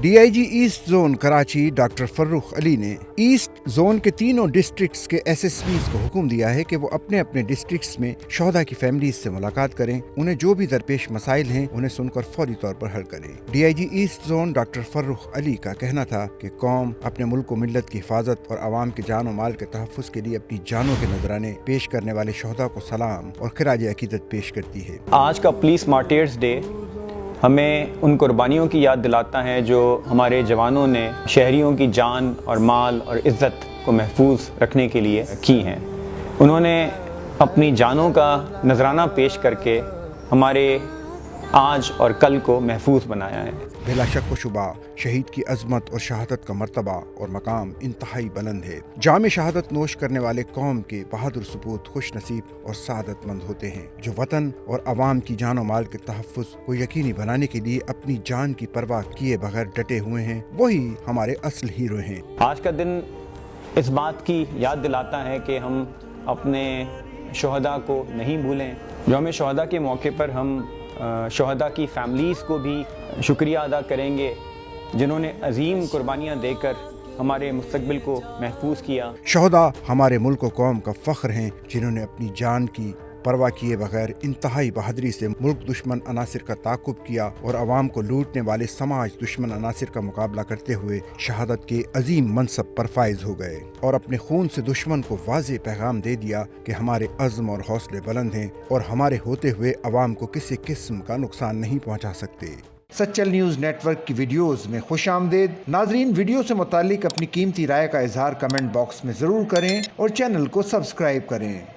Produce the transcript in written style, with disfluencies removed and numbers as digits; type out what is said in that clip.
DIG east zone Karachi doctor Farrukh Ali ने east zone के तीनों डिस्ट्रिक्ट्स के SSPs को हुक्म दिया है कि वो अपने अपने डिस्ट्रिक्ट्स में शोहदा की फैमिलीज से मुलाकात करें, उन्हें जो भी दरपेश मसाइल हैं उन्हें सुनकर फौरी तौर पर हल करें। DIG east zone doctor Farrukh Ali का कहना था कि कौम अपने मुल्क को मिल्लत की हिफाजत और आवाम के जान और माल के तहफ़्फ़ुज़ के लिए अपनी जानों के नजराने पेश करने वाले शोहदा को सलाम और खिराज अकीदत पेश करती है। आज का पुलिस मार्टियर्स डे हमें उन कुर्बानियों की याद दिलाता है जो हमारे जवानों ने शहरियों की जान और माल और इज़्ज़त को महफूज रखने के लिए की हैं। उन्होंने अपनी जानों का नजराना पेश करके हमारे आज और कल को महफूज बनाया है। बिला शक व शुबा शहीद की अजमत और शहादत का मर्तबा और मकाम इंतहाई बुलंद है। जाम शहादत नोश करने वाले कौम के बहादुर सपूत खुश नसीब और सादतमंद होते हैं, जो वतन और अवाम की जान और माल के तहफ़्फ़ुज़ को यकीनी बनाने के लिए अपनी जान की परवाह किए बगैर डटे हुए हैं। वही हमारे असल हीरो हैं। आज का दिन इस बात की याद दिलाता है कि हम अपने शोहदा को नहीं भूलें। यौम शोहदा के मौके पर हम शोहदा की फैमिलीज़ को भी शुक्रिया अदा करेंगे जिन्होंने अजीम कुर्बानियाँ देकर हमारे मुस्तकबिल को महफूज किया। शोहदा हमारे मुल्क और कौम का फ़ख्र हैं, जिन्होंने अपनी जान की परवाह किए बगैर इंतहाई बहादुरी से मुल्क दुश्मन अनासिर का ताक़ुब किया और अवाम को लूटने वाले समाज दुश्मन अनासिर का मुकाबला करते हुए शहादत के अजीम मनसब पर फाइज हो गए और अपने खून से दुश्मन को वाज़ेह पैगाम दे दिया कि हमारे अज़्म और हौसले बुलंद हैं और हमारे होते हुए अवाम को किसी किस्म का नुकसान नहीं पहुँचा सकते। सच्चल न्यूज़ नेटवर्क की वीडियोस में खुश आमदेद। नाजरीन, वीडियो से मुतालिक अपनी कीमती राय का इजहार कमेंट बॉक्स में ज़रूर करें और चैनल को सब्सक्राइब करें।